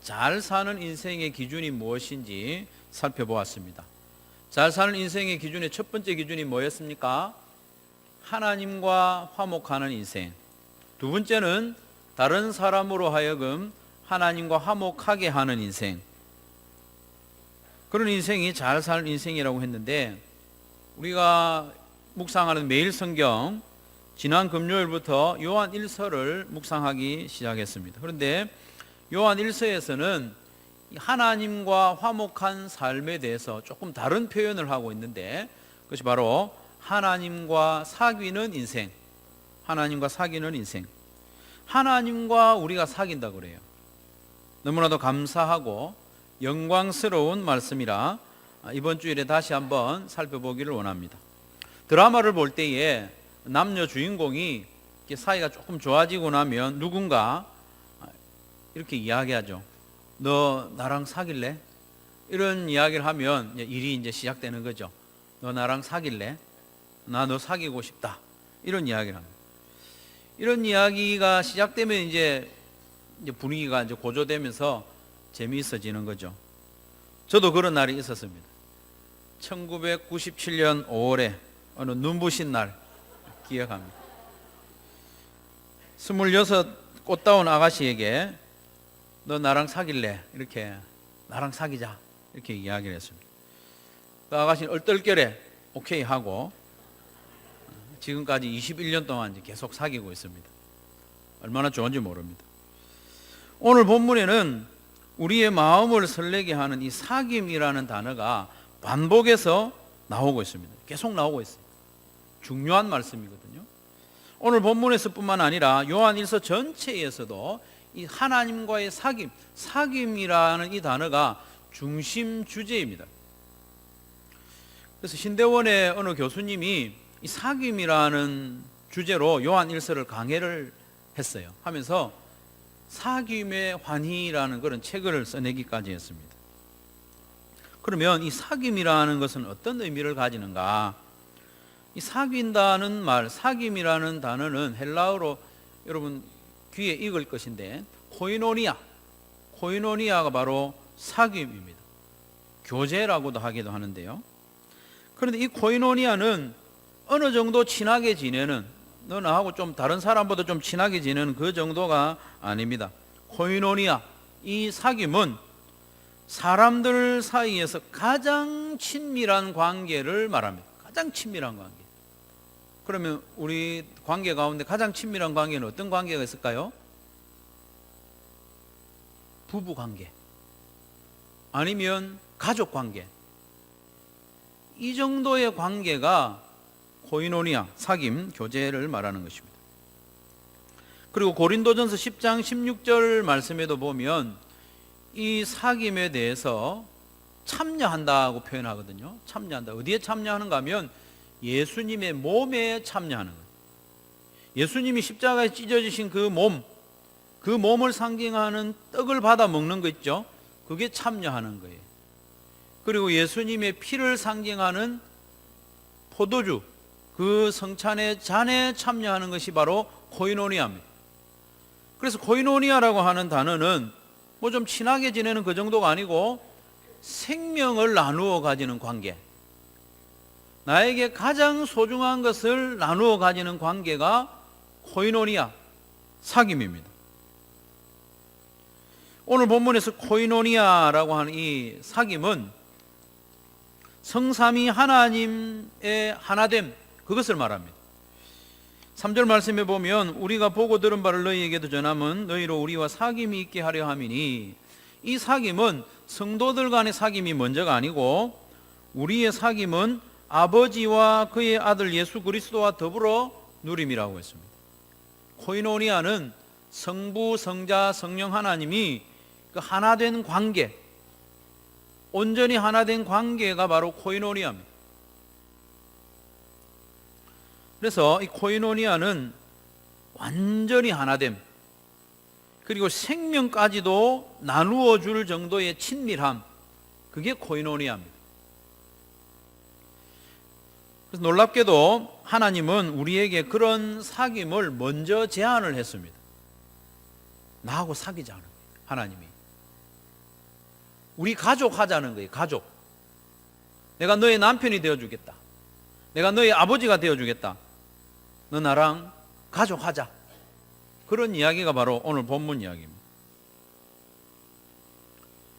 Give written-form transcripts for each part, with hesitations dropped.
잘 사는 인생의 기준이 무엇인지 살펴보았습니다. 잘 사는 인생의 기준의 첫 번째 기준이 뭐였습니까? 하나님과 화목하는 인생. 두 번째는 다른 사람으로 하여금 하나님과 화목하게 하는 인생. 그런 인생이 잘 사는 인생이라고 했는데, 우리가 묵상하는 매일 성경, 지난 금요일부터 요한 1서를 묵상하기 시작했습니다. 그런데 요한 1서에서는 하나님과 화목한 삶에 대해서 조금 다른 표현을 하고 있는데, 그것이 바로 하나님과 사귀는 인생. 하나님과 사귀는 인생. 하나님과 우리가 사귄다 그래요. 너무나도 감사하고 영광스러운 말씀이라 이번 주일에 다시 한번 살펴보기를 원합니다. 드라마를 볼 때에 남녀 주인공이 사이가 조금 좋아지고 나면 누군가 이렇게 이야기하죠. 너 나랑 사귈래? 이런 이야기를 하면 일이 이제 시작되는 거죠. 너 나랑 사귈래? 나 너 사귀고 싶다. 이런 이야기를 합니다. 이런 이야기가 시작되면 이제 분위기가 이제 고조되면서 재미있어지는 거죠. 저도 그런 날이 있었습니다. 1997년 5월에 어느 눈부신 날 기억합니다. 26 꽃다운 아가씨에게 너 나랑 사귈래? 이렇게 나랑 사귀자 이렇게 이야기를 했습니다. 그 아가씨는 얼떨결에 오케이 하고 지금까지 21년 동안 계속 사귀고 있습니다. 얼마나 좋은지 모릅니다. 오늘 본문에는 우리의 마음을 설레게 하는 이 사귐이라는 단어가 반복해서 나오고 있습니다. 계속 나오고 있어요. 중요한 말씀이거든요. 오늘 본문에서뿐만 아니라 요한 1서 전체에서도 이 하나님과의 사귐, 사귐이라는 이 단어가 중심 주제입니다. 그래서 신대원의 어느 교수님이 이 사귐이라는 주제로 요한 1서를 강해를 했어요. 하면서 사귐의 환희라는 그런 책을 써내기까지 했습니다. 그러면 이 사귐이라는 것은 어떤 의미를 가지는가? 이 사귄다는 말, 사귐이라는 단어는 헬라어로 여러분 귀에 익을 것인데 코이노니아가 바로 사귐입니다. 교제라고도 하기도 하는데요. 그런데 이 코이노니아는 어느 정도 친하게 지내는, 너 나하고 좀 다른 사람보다 좀 친하게 지내는 그 정도가 아닙니다. 코이노니아, 이 사귐은 사람들 사이에서 가장 친밀한 관계를 말합니다. 가장 친밀한 관계. 그러면 우리 관계 가운데 가장 친밀한 관계는 어떤 관계가 있을까요? 부부 관계, 아니면 가족 관계. 이 정도의 관계가 코이노니아, 사귐, 교제를 말하는 것입니다. 그리고 고린도전서 10장 16절 말씀에도 보면 이 사귐에 대해서 참여한다고 표현하거든요. 참여한다. 어디에 참여하는가 하면 예수님의 몸에 참여하는 거예요. 예수님이 십자가에 찢어지신 그 몸, 그 몸을 상징하는 떡을 받아 먹는 거 있죠. 그게 참여하는 거예요. 그리고 예수님의 피를 상징하는 포도주, 그 성찬의 잔에 참여하는 것이 바로 코이노니아입니다. 그래서 코이노니아라고 하는 단어는 뭐 좀 친하게 지내는 그 정도가 아니고 생명을 나누어 가지는 관계, 나에게 가장 소중한 것을 나누어 가지는 관계가 코이노니아, 사귐입니다. 오늘 본문에서 코이노니아라고 하는 이 사귐은 성삼위 하나님의 하나됨, 그것을 말합니다. 3절 말씀에 보면 우리가 보고 들은 바를 너희에게도 전함은 너희로 우리와 사귐이 있게 하려 함이니, 이 사귐은 성도들 간의 사귐이 먼저가 아니고 우리의 사귐은 아버지와 그의 아들 예수 그리스도와 더불어 누림이라고 했습니다. 코이노니아는 성부, 성자, 성령 하나님이 그 하나된 관계, 온전히 하나된 관계가 바로 코이노니아입니다. 그래서 이 코이노니아는 완전히 하나됨, 그리고 생명까지도 나누어 줄 정도의 친밀함, 그게 코이노니아입니다. 그래서 놀랍게도 하나님은 우리에게 그런 사귐을 먼저 제안을 했습니다. 나하고 사귀자는 거예요, 하나님이. 우리 가족 하자는 거예요. 가족. 내가 너의 남편이 되어주겠다. 내가 너의 아버지가 되어주겠다. 너 나랑 가족 하자. 그런 이야기가 바로 오늘 본문 이야기입니다.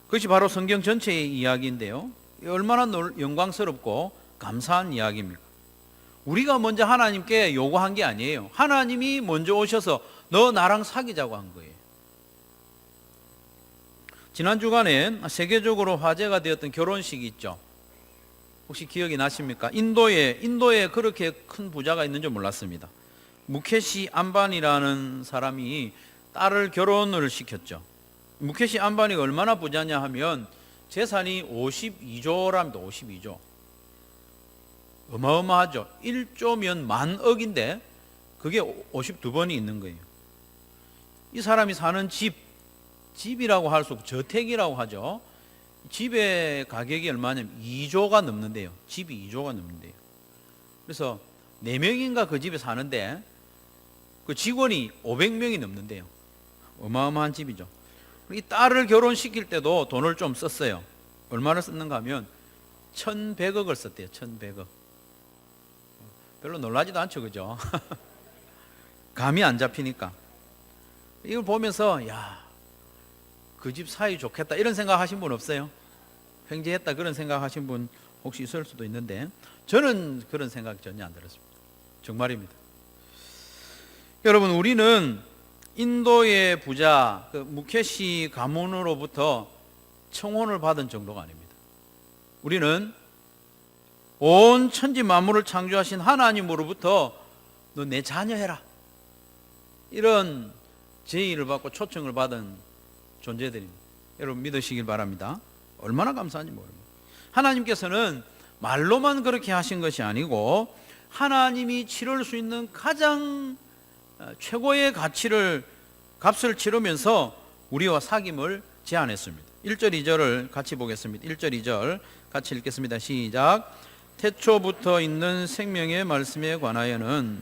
그것이 바로 성경 전체의 이야기인데요. 얼마나 영광스럽고 감사한 이야기입니까? 우리가 먼저 하나님께 요구한 게 아니에요. 하나님이 먼저 오셔서 너 나랑 사귀자고 한 거예요. 지난 주간에 세계적으로 화제가 되었던 결혼식이 있죠. 혹시 기억이 나십니까? 인도에 그렇게 큰 부자가 있는 줄 몰랐습니다. 무케시 암바니라는 사람이 딸을 결혼을 시켰죠. 무케시 암바니가 얼마나 부자냐 하면 재산이 52조랍니다. 52조. 어마어마하죠. 1조면 10,000억인데 그게 52번이 있는 거예요. 이 사람이 사는 집이라고 할 수 없고 저택이라고 하죠. 집의 가격이 얼마냐면 2조가 넘는데요. 집이 2조가 넘는데요. 그래서 4명인가 그 집에 사는데 그 직원이 500명이 넘는데요. 어마어마한 집이죠. 이 딸을 결혼시킬 때도 돈을 좀 썼어요. 얼마나 썼는가 하면 1,100억을 썼대요. 1,100억. 별로 놀라지도 않죠, 그죠? 감이 안 잡히니까. 이걸 보면서 야, 그 집 사이 좋겠다 이런 생각 하신 분 없어요? 횡재했다 그런 생각 하신 분 혹시 있을 수도 있는데 저는 그런 생각 전혀 안 들었습니다. 정말입니다. 여러분, 우리는 인도의 부자 무케시 가문으로부터 청혼을 받은 정도가 아닙니다. 우리는 온 천지 만물을 창조하신 하나님으로부터 너 내 자녀 해라 이런 제의를 받고 초청을 받은 존재들입니다. 여러분 믿으시길 바랍니다. 얼마나 감사한지 모릅니다. 하나님께서는 말로만 그렇게 하신 것이 아니고 하나님이 치를 수 있는 가장 최고의 값을 치르면서 우리와 사귐을 제안했습니다. 1절 2절을 같이 보겠습니다. 1절 2절 같이 읽겠습니다. 시작. 태초부터 있는 생명의 말씀에 관하여는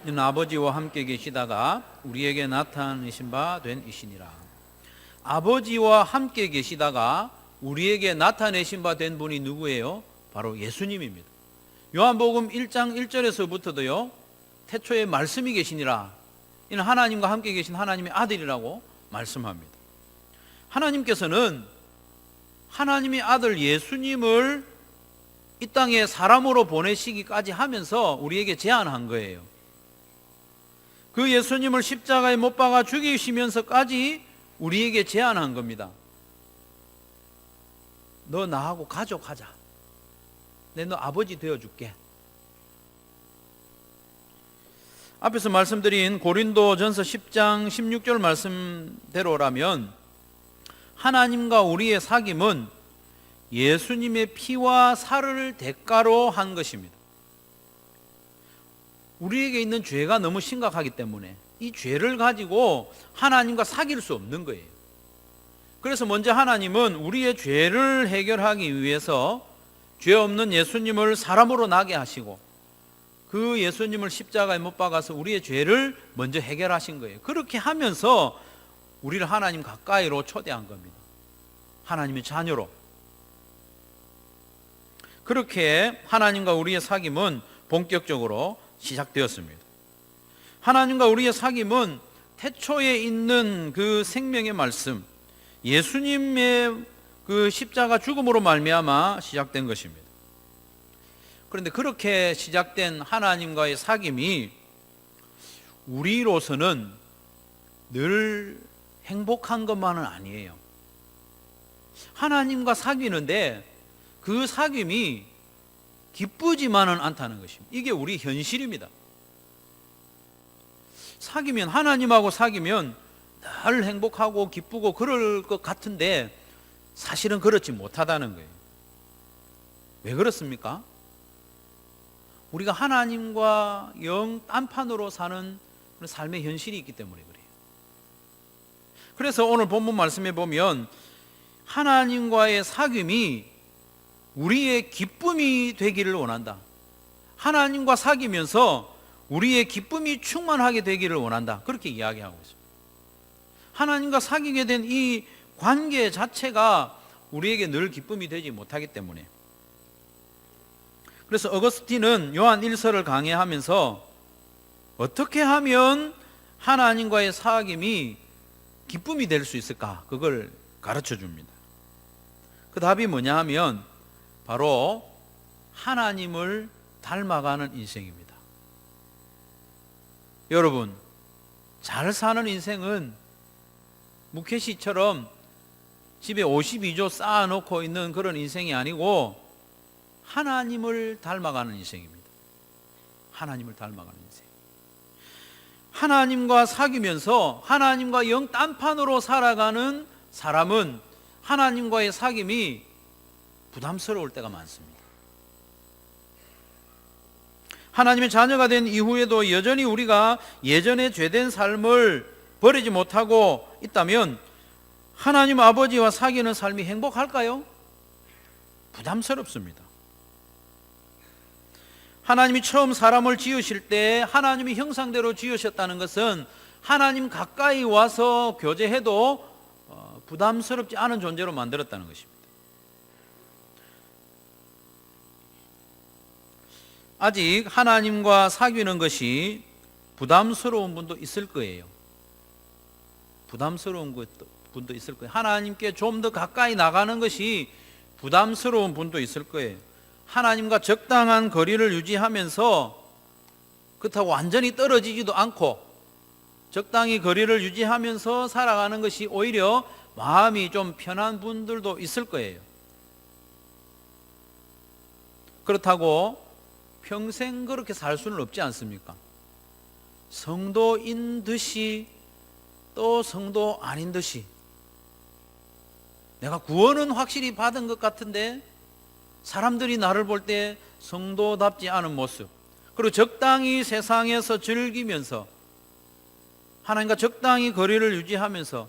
이는 아버지와 함께 계시다가 우리에게 나타내신 바 된 이시니라. 아버지와 함께 계시다가 우리에게 나타내신 바 된 분이 누구예요? 바로 예수님입니다. 요한복음 1장 1절에서부터도요 태초에 말씀이 계시니라. 이는 하나님과 함께 계신 하나님의 아들이라고 말씀합니다. 하나님께서는 하나님의 아들 예수님을 이 땅에 사람으로 보내시기까지 하면서 우리에게 제안한 거예요. 그 예수님을 십자가에 못 박아 죽이시면서까지 우리에게 제안한 겁니다. 너 나하고 가족하자. 내 너 아버지 되어줄게. 앞에서 말씀드린 고린도전서 10장 16절 말씀대로라면 하나님과 우리의 사귐은 예수님의 피와 살을 대가로 한 것입니다. 우리에게 있는 죄가 너무 심각하기 때문에 이 죄를 가지고 하나님과 사귈 수 없는 거예요. 그래서 먼저 하나님은 우리의 죄를 해결하기 위해서 죄 없는 예수님을 사람으로 나게 하시고 그 예수님을 십자가에 못 박아서 우리의 죄를 먼저 해결하신 거예요. 그렇게 하면서 우리를 하나님 가까이로 초대한 겁니다. 하나님의 자녀로. 그렇게 하나님과 우리의 사귐은 본격적으로 시작되었습니다. 하나님과 우리의 사귐은 태초에 있는 그 생명의 말씀, 예수님의 그 십자가 죽음으로 말미암아 시작된 것입니다. 그런데 그렇게 시작된 하나님과의 사귐이 우리로서는 늘 행복한 것만은 아니에요. 하나님과 사귀는데 그 사귐이 기쁘지만은 않다는 것입니다. 이게 우리 현실입니다. 사귀면, 하나님하고 사귀면 늘 행복하고 기쁘고 그럴 것 같은데 사실은 그렇지 못하다는 거예요. 왜 그렇습니까? 우리가 하나님과 영 딴판으로 사는 그런 삶의 현실이 있기 때문에 그래요. 그래서 오늘 본문 말씀에 보면 하나님과의 사귐이 우리의 기쁨이 되기를 원한다. 하나님과 사귀면서 우리의 기쁨이 충만하게 되기를 원한다. 그렇게 이야기하고 있습니다. 하나님과 사귀게 된 이 관계 자체가 우리에게 늘 기쁨이 되지 못하기 때문에. 그래서 어거스틴은 요한 1서를 강해하면서 어떻게 하면 하나님과의 사귐이 기쁨이 될 수 있을까? 그걸 가르쳐 줍니다. 그 답이 뭐냐 하면 바로 하나님을 닮아가는 인생입니다. 여러분, 잘 사는 인생은 무케시처럼 집에 52조 쌓아놓고 있는 그런 인생이 아니고 하나님을 닮아가는 인생입니다. 하나님을 닮아가는 인생. 하나님과 사귀면서 하나님과 영 딴판으로 살아가는 사람은 하나님과의 사귐이 부담스러울 때가 많습니다. 하나님의 자녀가 된 이후에도 여전히 우리가 예전의 죄된 삶을 버리지 못하고 있다면 하나님 아버지와 사귀는 삶이 행복할까요? 부담스럽습니다. 하나님이 처음 사람을 지으실 때 하나님이 형상대로 지으셨다는 것은 하나님 가까이 와서 교제해도 부담스럽지 않은 존재로 만들었다는 것입니다. 아직 하나님과 사귀는 것이 부담스러운 분도 있을 거예요. 부담스러운 분도 있을 거예요. 하나님께 좀 더 가까이 나가는 것이 부담스러운 분도 있을 거예요. 하나님과 적당한 거리를 유지하면서 그렇다고 완전히 떨어지지도 않고 적당히 거리를 유지하면서 살아가는 것이 오히려 마음이 좀 편한 분들도 있을 거예요. 그렇다고 평생 그렇게 살 수는 없지 않습니까? 성도인 듯이 또 성도 아닌 듯이 내가 구원은 확실히 받은 것 같은데 사람들이 나를 볼 때 성도답지 않은 모습, 그리고 적당히 세상에서 즐기면서 하나님과 적당히 거리를 유지하면서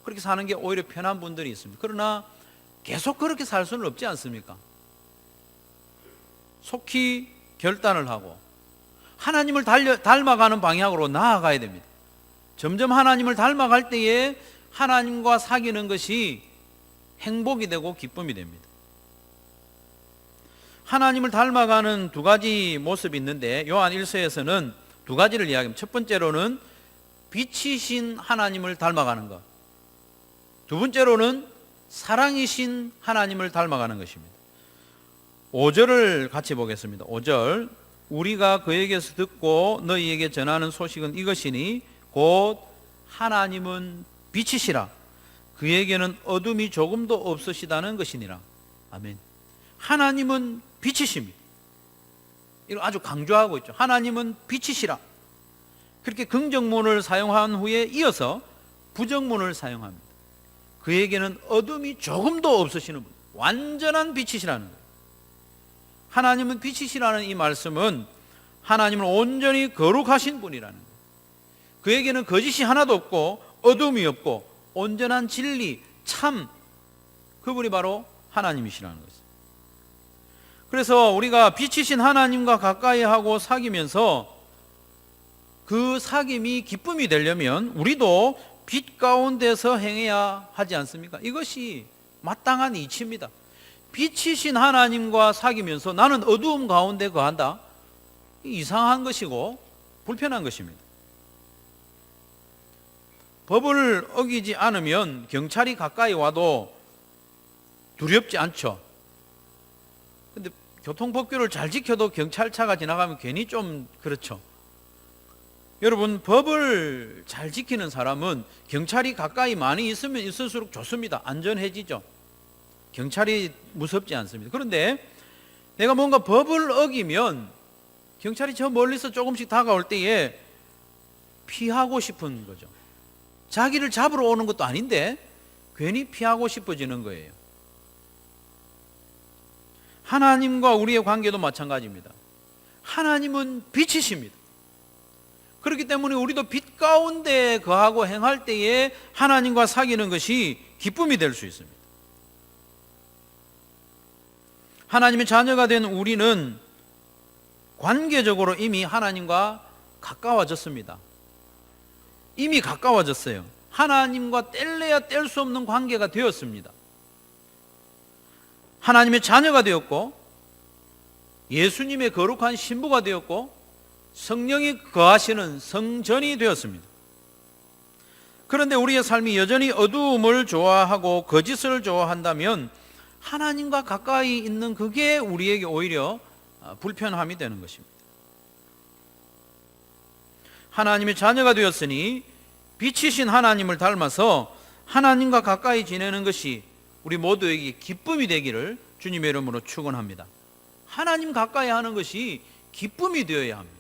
그렇게 사는 게 오히려 편한 분들이 있습니다. 그러나 계속 그렇게 살 수는 없지 않습니까? 속히 결단을 하고 하나님을 닮아가는 방향으로 나아가야 됩니다. 점점 하나님을 닮아갈 때에 하나님과 사귀는 것이 행복이 되고 기쁨이 됩니다. 하나님을 닮아가는 두 가지 모습이 있는데 요한 1서에서는 두 가지를 이야기합니다. 첫 번째로는 빛이신 하나님을 닮아가는 것, 두 번째로는 사랑이신 하나님을 닮아가는 것입니다. 5절을 같이 보겠습니다. 5절, 우리가 그에게서 듣고 너희에게 전하는 소식은 이것이니 곧 하나님은 빛이시라 그에게는 어둠이 조금도 없으시다는 것이니라. 아멘. 하나님은 빛이십니다. 이걸 아주 강조하고 있죠. 하나님은 빛이시라. 그렇게 긍정문을 사용한 후에 이어서 부정문을 사용합니다. 그에게는 어둠이 조금도 없으시는 분, 완전한 빛이시라는 거예요. 하나님은 빛이시라는 이 말씀은 하나님은 온전히 거룩하신 분이라는 거예요. 그에게는 거짓이 하나도 없고 어둠이 없고 온전한 진리, 참, 그분이 바로 하나님이시라는 거죠. 그래서 우리가 빛이신 하나님과 가까이 하고 사귀면서 그 사귐이 기쁨이 되려면 우리도 빛 가운데서 행해야 하지 않습니까? 이것이 마땅한 이치입니다. 빛이신 하나님과 사귀면서 나는 어두움 가운데 거한다? 이상한 것이고 불편한 것입니다. 법을 어기지 않으면 경찰이 가까이 와도 두렵지 않죠. 근데 교통법규를 잘 지켜도 경찰차가 지나가면 괜히 좀 그렇죠. 여러분, 법을 잘 지키는 사람은 경찰이 가까이 많이 있으면 있을수록 좋습니다. 안전해지죠. 경찰이 무섭지 않습니다. 그런데 내가 뭔가 법을 어기면 경찰이 저 멀리서 조금씩 다가올 때에 피하고 싶은 거죠. 자기를 잡으러 오는 것도 아닌데 괜히 피하고 싶어지는 거예요. 하나님과 우리의 관계도 마찬가지입니다. 하나님은 빛이십니다. 그렇기 때문에 우리도 빛 가운데 거하고 행할 때에 하나님과 사귀는 것이 기쁨이 될 수 있습니다. 하나님의 자녀가 된 우리는 관계적으로 이미 하나님과 가까워졌습니다. 이미 가까워졌어요. 하나님과 뗄래야 뗄 수 없는 관계가 되었습니다. 하나님의 자녀가 되었고 예수님의 거룩한 신부가 되었고 성령이 거하시는 성전이 되었습니다. 그런데 우리의 삶이 여전히 어두움을 좋아하고 거짓을 좋아한다면 하나님과 가까이 있는 그게 우리에게 오히려 불편함이 되는 것입니다. 하나님의 자녀가 되었으니 빛이신 하나님을 닮아서 하나님과 가까이 지내는 것이 우리 모두에게 기쁨이 되기를 주님의 이름으로 축원합니다. 하나님 가까이 하는 것이 기쁨이 되어야 합니다.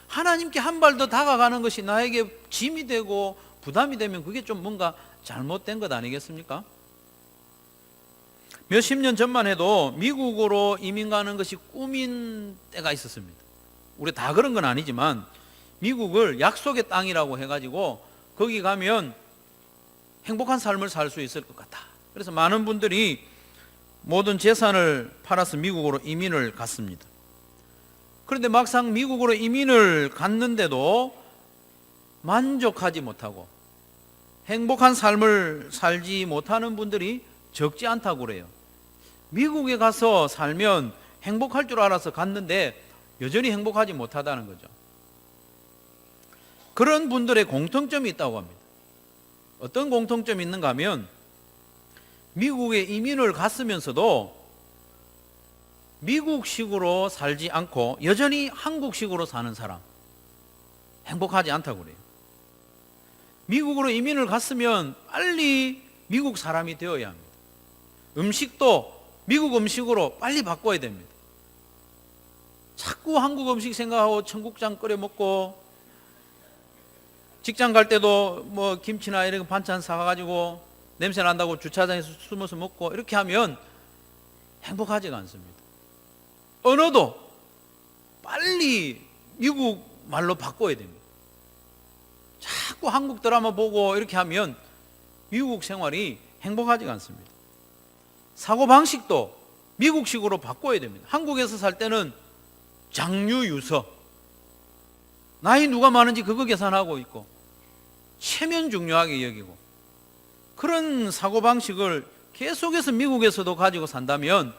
하나님께 한 발 더 다가가는 것이 나에게 짐이 되고 부담이 되면 그게 좀 뭔가 잘못된 것 아니겠습니까? 몇십 년 전만 해도 미국으로 이민 가는 것이 꿈인 때가 있었습니다. 우리 다 그런 건 아니지만 미국을 약속의 땅이라고 해가지고 거기 가면 행복한 삶을 살 수 있을 것 같다. 그래서 많은 분들이 모든 재산을 팔아서 미국으로 이민을 갔습니다. 그런데 막상 미국으로 이민을 갔는데도 만족하지 못하고 행복한 삶을 살지 못하는 분들이 적지 않다고 그래요. 미국에 가서 살면 행복할 줄 알아서 갔는데 여전히 행복하지 못하다는 거죠. 그런 분들의 공통점이 있다고 합니다. 어떤 공통점이 있는가 하면 미국에 이민을 갔으면서도 미국식으로 살지 않고 여전히 한국식으로 사는 사람, 행복하지 않다고 그래요. 미국으로 이민을 갔으면 빨리 미국 사람이 되어야 합니다. 음식도 미국 음식으로 빨리 바꿔야 됩니다. 자꾸 한국 음식 생각하고 청국장 끓여 먹고 직장 갈 때도 뭐 김치나 이런 반찬 사가지고 냄새 난다고 주차장에서 숨어서 먹고 이렇게 하면 행복하지가 않습니다. 언어도 빨리 미국 말로 바꿔야 됩니다. 자꾸 한국 드라마 보고 이렇게 하면 미국 생활이 행복하지가 않습니다. 사고방식도 미국식으로 바꿔야 됩니다. 한국에서 살 때는 장유유서, 나이 누가 많은지 그거 계산하고 있고 체면 중요하게 여기고 그런 사고방식을 계속해서 미국에서도 가지고 산다면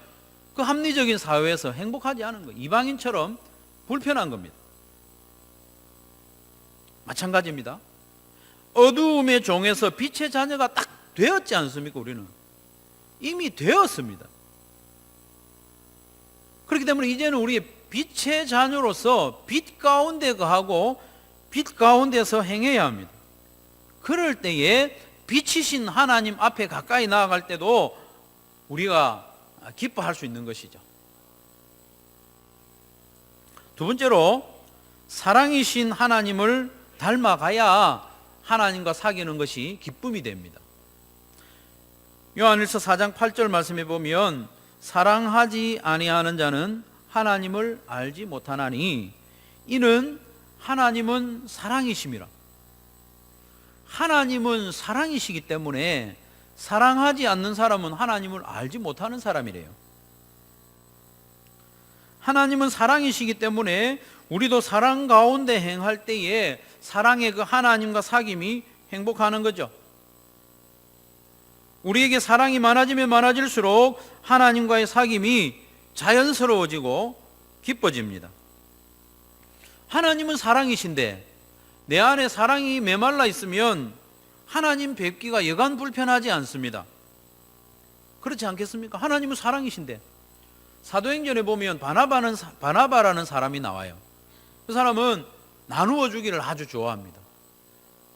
그 합리적인 사회에서 행복하지 않은 거예요. 이방인처럼 불편한 겁니다. 마찬가지입니다. 어두움의 종에서 빛의 자녀가 딱 되었지 않습니까? 우리는 이미 되었습니다. 그렇기 때문에 이제는 우리의 빛의 자녀로서 빛 가운데 거하고 빛 가운데서 행해야 합니다. 그럴 때에 빛이신 하나님 앞에 가까이 나아갈 때도 우리가 기뻐할 수 있는 것이죠. 두 번째로 사랑이신 하나님을 닮아가야 하나님과 사귀는 것이 기쁨이 됩니다. 요한일서 4장 8절 말씀에 보면 사랑하지 아니하는 자는 하나님을 알지 못하나니 이는 하나님은 사랑이심이라. 하나님은 사랑이시기 때문에 사랑하지 않는 사람은 하나님을 알지 못하는 사람이래요. 하나님은 사랑이시기 때문에 우리도 사랑 가운데 행할 때에 사랑의 그 하나님과 사귐이 행복하는 거죠. 우리에게 사랑이 많아지면 많아질수록 하나님과의 사귐이 자연스러워지고 기뻐집니다. 하나님은 사랑이신데 내 안에 사랑이 메말라 있으면 하나님 뵙기가 여간 불편하지 않습니다. 그렇지 않겠습니까? 하나님은 사랑이신데 사도행전에 보면 바나바라는 사람이 나와요. 그 사람은 나누어 주기를 아주 좋아합니다.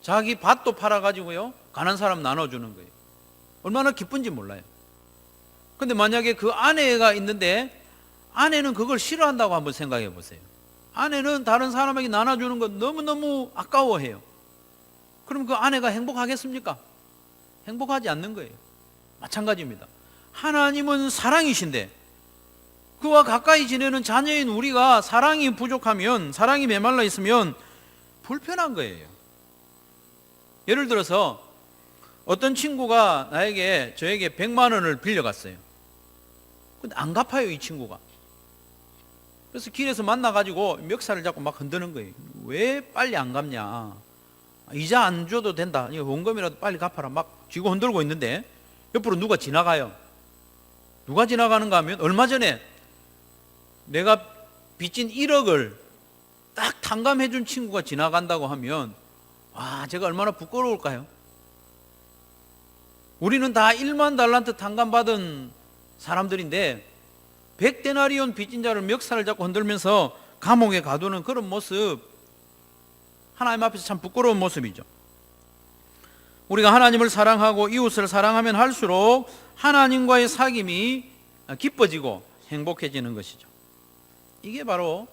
자기 밭도 팔아가지고요 가난 사람 나눠주는 거예요. 얼마나 기쁜지 몰라요. 근데 만약에 그 아내가 있는데 아내는 그걸 싫어한다고 한번 생각해 보세요. 아내는 다른 사람에게 나눠주는 거 너무너무 아까워해요. 그럼 그 아내가 행복하겠습니까? 행복하지 않는 거예요. 마찬가지입니다. 하나님은 사랑이신데 그와 가까이 지내는 자녀인 우리가 사랑이 부족하면, 사랑이 메말라 있으면 불편한 거예요. 예를 들어서 어떤 친구가 저에게 100만 원을 빌려갔어요. 근데 안 갚아요, 이 친구가. 그래서 길에서 만나가지고 멱살을 잡고 막 흔드는 거예요. 왜 빨리 안 갚냐? 이자 안 줘도 된다. 원금이라도 빨리 갚아라. 막 쥐고 흔들고 있는데 옆으로 누가 지나가요. 누가 지나가는가 하면 얼마 전에 내가 빚진 1억을 딱 탕감해 준 친구가 지나간다고 하면 제가 얼마나 부끄러울까요? 우리는 다 1만 달란트 탕감받은 사람들인데 100데나리온 빚진 자를 멱살을 잡고 흔들면서 감옥에 가두는 그런 모습, 하나님 앞에서 참 부끄러운 모습이죠. 우리가 하나님을 사랑하고 이웃을 사랑하면 할수록 하나님과의 사귐이 기뻐지고 행복해지는 것이죠. 이게 바로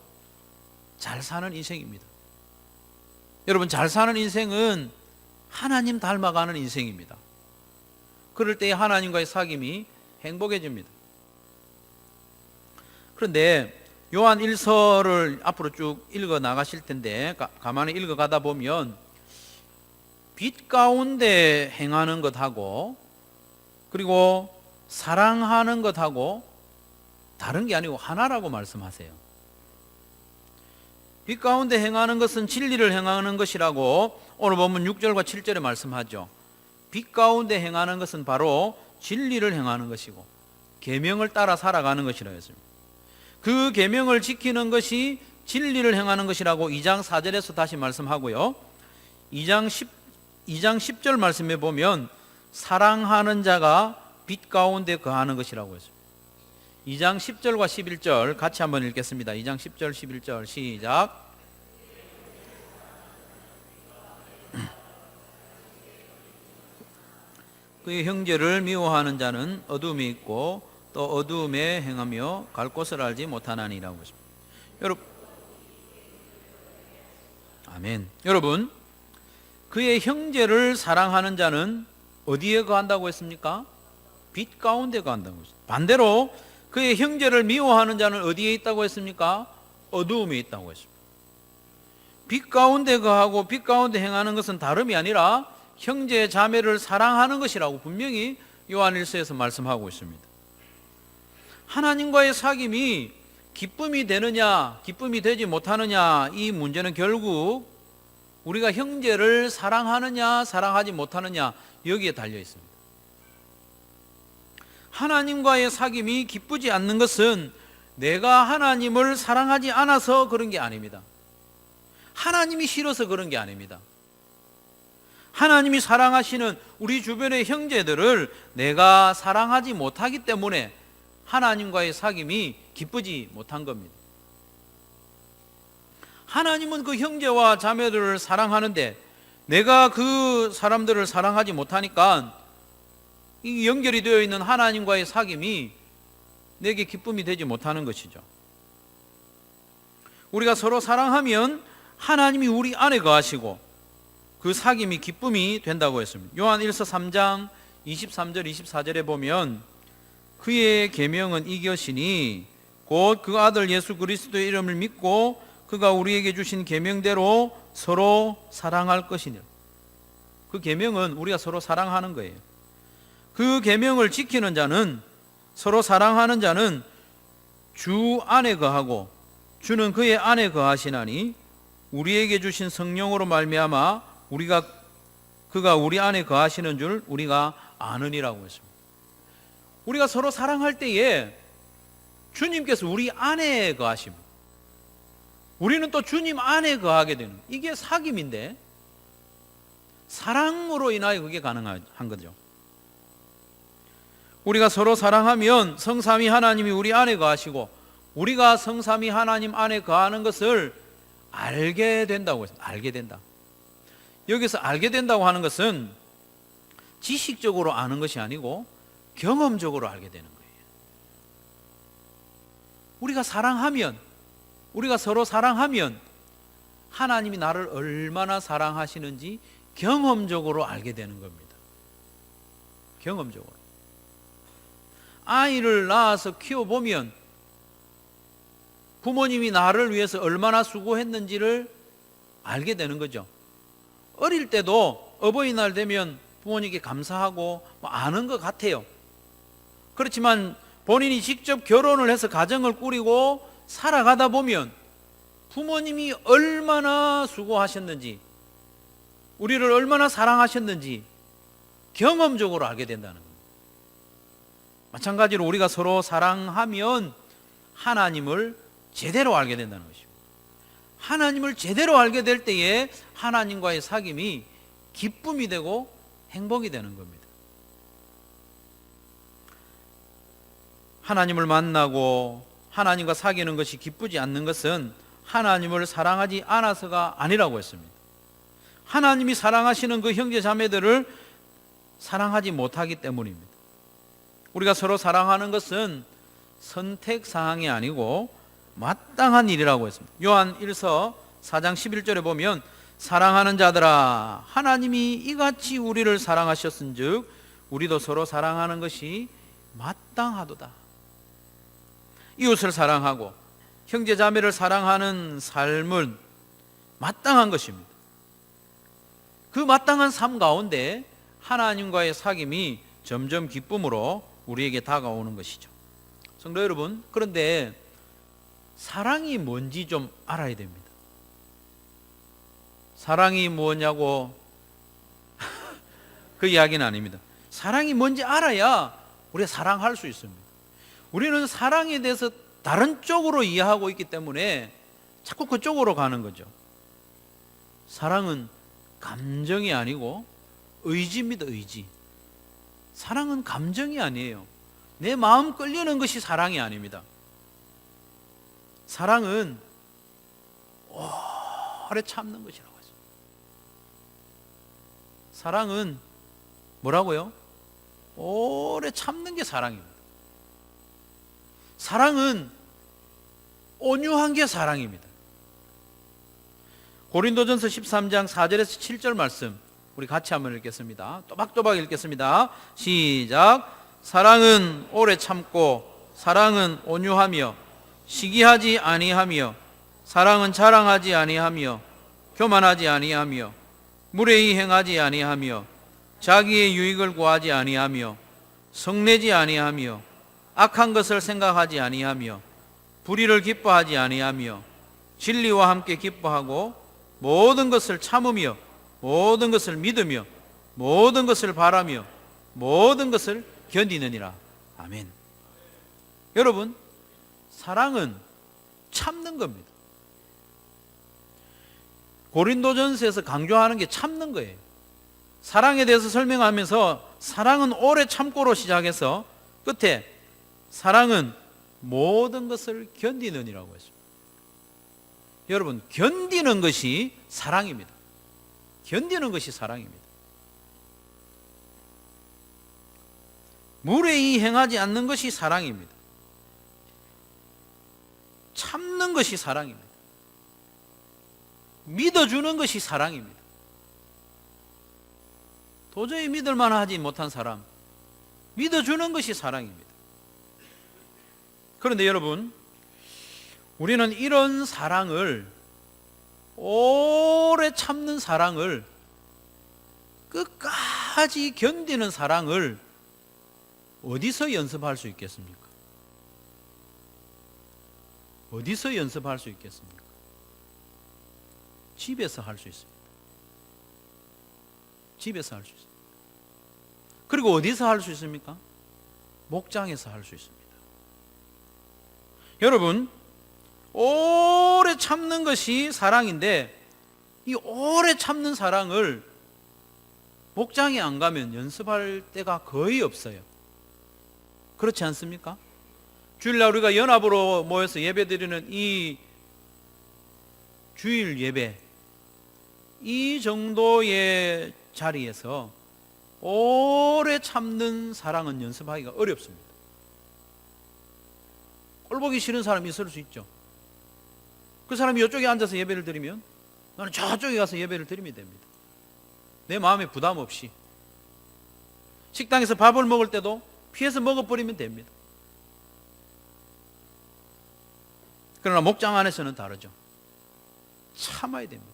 잘 사는 인생입니다. 여러분, 잘 사는 인생은 하나님 닮아가는 인생입니다. 그럴 때 하나님과의 사귐이 행복해집니다. 그런데 요한 1서를 앞으로 쭉 읽어 나가실 텐데 가만히 읽어 가다 보면 빛 가운데 행하는 것하고 그리고 사랑하는 것하고 다른 게 아니고 하나라고 말씀하세요. 빛 가운데 행하는 것은 진리를 행하는 것이라고 오늘 본문 6절과 7절에 말씀하죠. 빛 가운데 행하는 것은 바로 진리를 행하는 것이고 계명을 따라 살아가는 것이라고 했습니다. 그 계명을 지키는 것이 진리를 행하는 것이라고 2장 4절에서 다시 말씀하고요. 2장 10절 말씀에 보면 사랑하는 자가 빛 가운데 거하는 것이라고 했습니다. 2장 10절과 11절 같이 한번 읽겠습니다. 2장 10절 11절 시작. 그의 형제를 미워하는 자는 어둠이 있고 또 어두움에 행하며 갈 곳을 알지 못하나니라고 했습니다. 아멘. 여러분, 그의 형제를 사랑하는 자는 어디에 거한다고 했습니까? 빛 가운데 거한다고 했습니다. 반대로 그의 형제를 미워하는 자는 어디에 있다고 했습니까? 어두움에 있다고 했습니다. 빛 가운데 거하고 빛 가운데 행하는 것은 다름이 아니라 형제 자매를 사랑하는 것이라고 분명히 요한일서에서 말씀하고 있습니다. 하나님과의 사귐이 기쁨이 되느냐 기쁨이 되지 못하느냐, 이 문제는 결국 우리가 형제를 사랑하느냐 사랑하지 못하느냐 여기에 달려 있습니다. 하나님과의 사귐이 기쁘지 않는 것은 내가 하나님을 사랑하지 않아서 그런 게 아닙니다. 하나님이 싫어서 그런 게 아닙니다. 하나님이 사랑하시는 우리 주변의 형제들을 내가 사랑하지 못하기 때문에 하나님과의 사귐이 기쁘지 못한 겁니다. 하나님은 그 형제와 자매들을 사랑하는데 내가 그 사람들을 사랑하지 못하니까 이 연결이 되어 있는 하나님과의 사귐이 내게 기쁨이 되지 못하는 것이죠. 우리가 서로 사랑하면 하나님이 우리 안에 거하시고 그 사귐이 기쁨이 된다고 했습니다. 요한 1서 3장 23절 24절에 보면 그의 계명은 이것이니 곧 그 아들 예수 그리스도의 이름을 믿고 그가 우리에게 주신 계명대로 서로 사랑할 것이니라. 그 계명은 우리가 서로 사랑하는 거예요. 그 계명을 지키는 자는, 서로 사랑하는 자는 주 안에 거하고 주는 그의 안에 거하시나니 우리에게 주신 성령으로 말미암아 그가 우리 안에 거하시는 줄 우리가 아느니라고 했습니다. 우리가 서로 사랑할 때에 주님께서 우리 안에 거하십니다. 우리는 또 주님 안에 거하게 되는, 이게 사귐인데 사랑으로 인하여 그게 가능한 거죠. 우리가 서로 사랑하면 성삼위 하나님이 우리 안에 거하시고 우리가 성삼위 하나님 안에 거하는 것을 알게 된다고 했습니다. 알게 된다. 여기서 알게 된다고 하는 것은 지식적으로 아는 것이 아니고 경험적으로 알게 되는 거예요. 우리가 서로 사랑하면 하나님이 나를 얼마나 사랑하시는지 경험적으로 알게 되는 겁니다. 경험적으로. 아이를 낳아서 키워보면 부모님이 나를 위해서 얼마나 수고했는지를 알게 되는 거죠. 어릴 때도 어버이날 되면 부모님께 감사하고 아는 것 같아요. 그렇지만 본인이 직접 결혼을 해서 가정을 꾸리고 살아가다 보면 부모님이 얼마나 수고하셨는지, 우리를 얼마나 사랑하셨는지 경험적으로 알게 된다는 겁니다. 마찬가지로 우리가 서로 사랑하면 하나님을 제대로 알게 된다는 것입니다. 하나님을 제대로 알게 될 때에 하나님과의 사귐이 기쁨이 되고 행복이 되는 겁니다. 하나님을 만나고 하나님과 사귀는 것이 기쁘지 않는 것은 하나님을 사랑하지 않아서가 아니라고 했습니다. 하나님이 사랑하시는 그 형제 자매들을 사랑하지 못하기 때문입니다. 우리가 서로 사랑하는 것은 선택사항이 아니고 마땅한 일이라고 했습니다. 요한 1서 4장 11절에 보면 사랑하는 자들아 하나님이 이같이 우리를 사랑하셨은즉 우리도 서로 사랑하는 것이 마땅하도다. 이웃을 사랑하고 형제 자매를 사랑하는 삶은 마땅한 것입니다. 그 마땅한 삶 가운데 하나님과의 사귐이 점점 기쁨으로 우리에게 다가오는 것이죠. 성도 여러분, 그런데 사랑이 뭔지 좀 알아야 됩니다. 사랑이 뭐냐고 그 이야기는 아닙니다. 사랑이 뭔지 알아야 우리가 사랑할 수 있습니다. 우리는 사랑에 대해서 다른 쪽으로 이해하고 있기 때문에 자꾸 그쪽으로 가는 거죠. 사랑은 감정이 아니고 의지입니다. 의지. 사랑은 감정이 아니에요. 내 마음 끌리는 것이 사랑이 아닙니다. 사랑은 오래 참는 것이라고 하죠. 사랑은 뭐라고요? 오래 참는 게 사랑입니다. 사랑은 온유한 게 사랑입니다. 고린도전서 13장 4절에서 7절 말씀 우리 같이 한번 읽겠습니다. 또박또박 읽겠습니다. 시작. 사랑은 오래 참고 사랑은 온유하며 시기하지 아니하며 사랑은 자랑하지 아니하며 교만하지 아니하며 무례히 행하지 아니하며 자기의 유익을 구하지 아니하며 성내지 아니하며 악한 것을 생각하지 아니하며 불의를 기뻐하지 아니하며 진리와 함께 기뻐하고 모든 것을 참으며 모든 것을 믿으며 모든 것을 바라며 모든 것을 견디느니라. 아멘. 여러분, 사랑은 참는 겁니다. 고린도전서에서 강조하는 게 참는 거예요. 사랑에 대해서 설명하면서 사랑은 오래 참고로 시작해서 끝에 사랑은 모든 것을 견디느니라고 했습니다. 여러분, 견디는 것이 사랑입니다. 견디는 것이 사랑입니다. 무례히 행하지 않는 것이 사랑입니다. 참는 것이 사랑입니다. 믿어주는 것이 사랑입니다. 도저히 믿을 만하지 못한 사람, 믿어주는 것이 사랑입니다. 그런데 여러분, 우리는 이런 사랑을, 오래 참는 사랑을, 끝까지 견디는 사랑을 어디서 연습할 수 있겠습니까? 어디서 연습할 수 있겠습니까? 집에서 할 수 있습니다. 집에서 할 수 있습니다. 그리고 어디서 할 수 있습니까? 목장에서 할 수 있습니다. 여러분, 오래 참는 것이 사랑인데 이 오래 참는 사랑을 목장에 안 가면 연습할 때가 거의 없어요. 그렇지 않습니까? 주일날 우리가 연합으로 모여서 예배드리는 이 주일 예배, 이 정도의 자리에서 오래 참는 사랑은 연습하기가 어렵습니다. 꼴보기 싫은 사람이 있을 수 있죠. 그 사람이 이쪽에 앉아서 예배를 드리면 나는 저쪽에 가서 예배를 드리면 됩니다. 내 마음에 부담 없이. 식당에서 밥을 먹을 때도 피해서 먹어버리면 됩니다. 그러나 목장 안에서는 다르죠. 참아야 됩니다.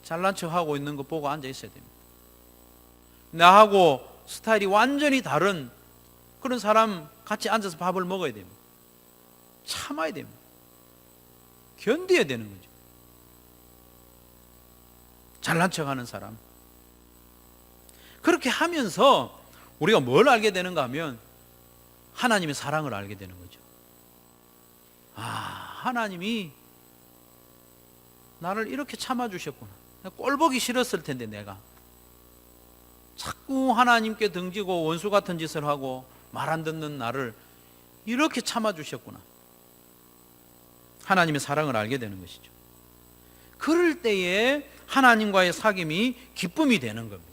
잘난 척하고 있는 거 보고 앉아 있어야 됩니다. 나하고 스타일이 완전히 다른 그런 사람 같이 앉아서 밥을 먹어야 됩니다. 참아야 됩니다. 견뎌야 되는 거죠. 잘난 척하는 사람. 그렇게 하면서 우리가 뭘 알게 되는가 하면 하나님의 사랑을 알게 되는 거죠. 하나님이 나를 이렇게 참아주셨구나. 꼴 보기 싫었을 텐데 내가 자꾸 하나님께 등지고 원수 같은 짓을 하고 말 안 듣는 나를 이렇게 참아주셨구나. 하나님의 사랑을 알게 되는 것이죠. 그럴 때에 하나님과의 사귐이 기쁨이 되는 겁니다.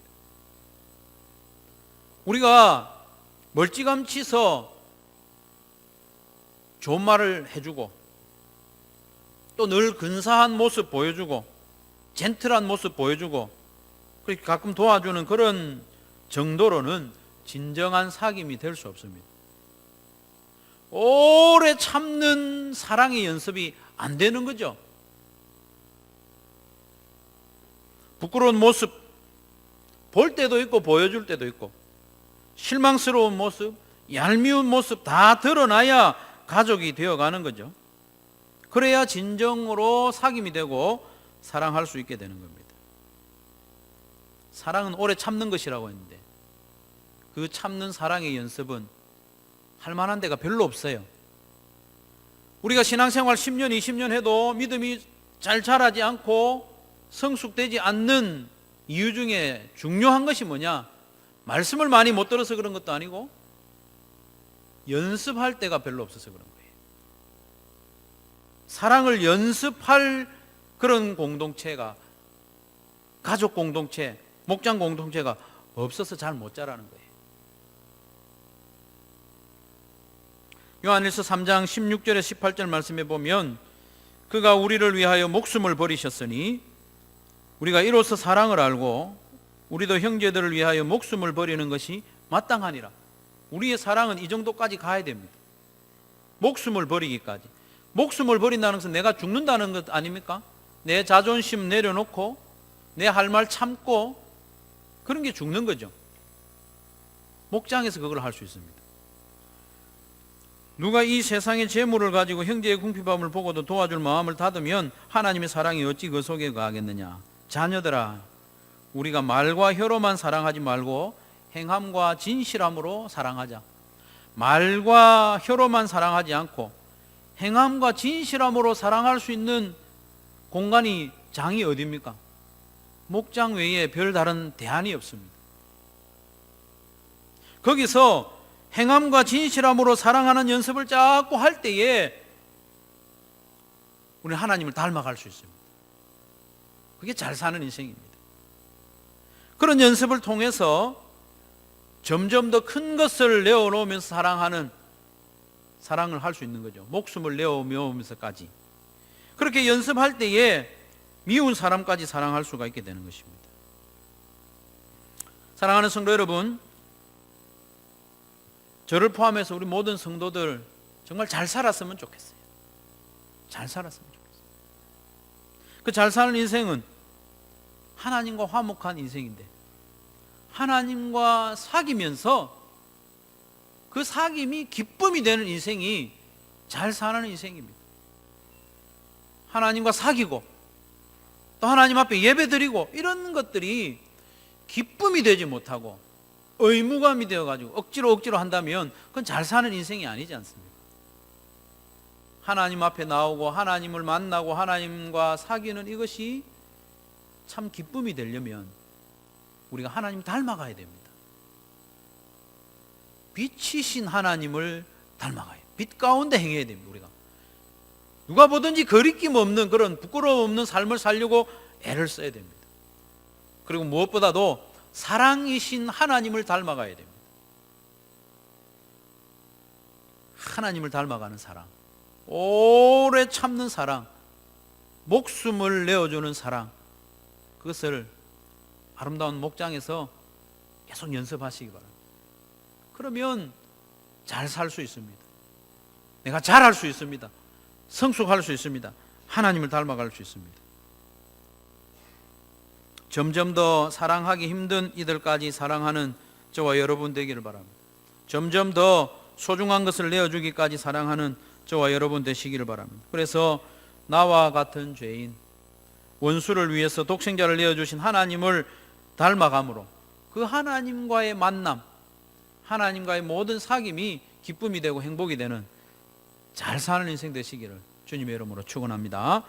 우리가 멀찌감치서 좋은 말을 해주고 또 늘 근사한 모습 보여주고 젠틀한 모습 보여주고 그렇게 가끔 도와주는 그런 정도로는 진정한 사귐이 될 수 없습니다. 오래 참는 사랑의 연습이 안 되는 거죠. 부끄러운 모습 볼 때도 있고 보여줄 때도 있고 실망스러운 모습, 얄미운 모습 다 드러나야 가족이 되어가는 거죠. 그래야 진정으로 사귐이 되고 사랑할 수 있게 되는 겁니다. 사랑은 오래 참는 것이라고 했는데 그 참는 사랑의 연습은 할 만한 데가 별로 없어요. 우리가 신앙생활 10년, 20년 해도 믿음이 잘 자라지 않고 성숙되지 않는 이유 중에 중요한 것이 뭐냐? 말씀을 많이 못 들어서 그런 것도 아니고 연습할 때가 별로 없어서 그런 거예요. 사랑을 연습할 그런 공동체가, 가족 공동체, 목장 공동체가 없어서 잘 못 자라는 거예요. 요한일서 3장 16절에 18절 말씀에 보면 그가 우리를 위하여 목숨을 버리셨으니 우리가 이로써 사랑을 알고 우리도 형제들을 위하여 목숨을 버리는 것이 마땅하니라. 우리의 사랑은 이 정도까지 가야 됩니다. 목숨을 버리기까지. 목숨을 버린다는 것은 내가 죽는다는 것 아닙니까? 내 자존심 내려놓고 내 할 말 참고 그런 게 죽는 거죠. 목장에서 그걸 할 수 있습니다. 누가 이 세상의 재물을 가지고 형제의 궁핍함을 보고도 도와줄 마음을 닫으면 하나님의 사랑이 어찌 그 속에 거하겠느냐. 자녀들아, 우리가 말과 혀로만 사랑하지 말고 행함과 진실함으로 사랑하자. 말과 혀로만 사랑하지 않고 행함과 진실함으로 사랑할 수 있는 공간이, 장이 어디입니까? 목장 외에 별다른 대안이 없습니다. 거기서 행함과 진실함으로 사랑하는 연습을 자꾸 할 때에 우리는 하나님을 닮아갈 수 있습니다. 그게 잘 사는 인생입니다. 그런 연습을 통해서 점점 더 큰 것을 내어놓으면서 사랑을 할 수 있는 거죠. 목숨을 내어놓으면서까지. 그렇게 연습할 때에 미운 사람까지 사랑할 수가 있게 되는 것입니다. 사랑하는 성도 여러분, 저를 포함해서 우리 모든 성도들 정말 잘 살았으면 좋겠어요. 잘 살았으면 좋겠어요. 그 잘 사는 인생은 하나님과 화목한 인생인데 하나님과 사귀면서 그 사귐이 기쁨이 되는 인생이 잘 사는 인생입니다. 하나님과 사귀고 또 하나님 앞에 예배드리고 이런 것들이 기쁨이 되지 못하고 의무감이 되어가지고 억지로 한다면 그건 잘 사는 인생이 아니지 않습니까? 하나님 앞에 나오고 하나님을 만나고 하나님과 사귀는 이것이 참 기쁨이 되려면 우리가 하나님 닮아가야 됩니다. 빛이신 하나님을 닮아가요. 빛 가운데 행해야 됩니다. 우리가 누가 보든지 거리낌 없는 그런 부끄러움 없는 삶을 살려고 애를 써야 됩니다. 그리고 무엇보다도 사랑이신 하나님을 닮아가야 됩니다. 하나님을 닮아가는 사랑, 오래 참는 사랑, 목숨을 내어주는 사랑, 그것을 아름다운 목장에서 계속 연습하시기 바랍니다. 그러면 잘 살 수 있습니다. 내가 잘할 수 있습니다. 성숙할 수 있습니다. 하나님을 닮아갈 수 있습니다. 점점 더 사랑하기 힘든 이들까지 사랑하는 저와 여러분 되기를 바랍니다. 점점 더 소중한 것을 내어주기까지 사랑하는 저와 여러분 되시기를 바랍니다. 그래서 나와 같은 죄인, 원수를 위해서 독생자를 내어주신 하나님을 닮아감으로 그 하나님과의 만남, 하나님과의 모든 사귐이 기쁨이 되고 행복이 되는 잘 사는 인생 되시기를 주님의 이름으로 축원합니다.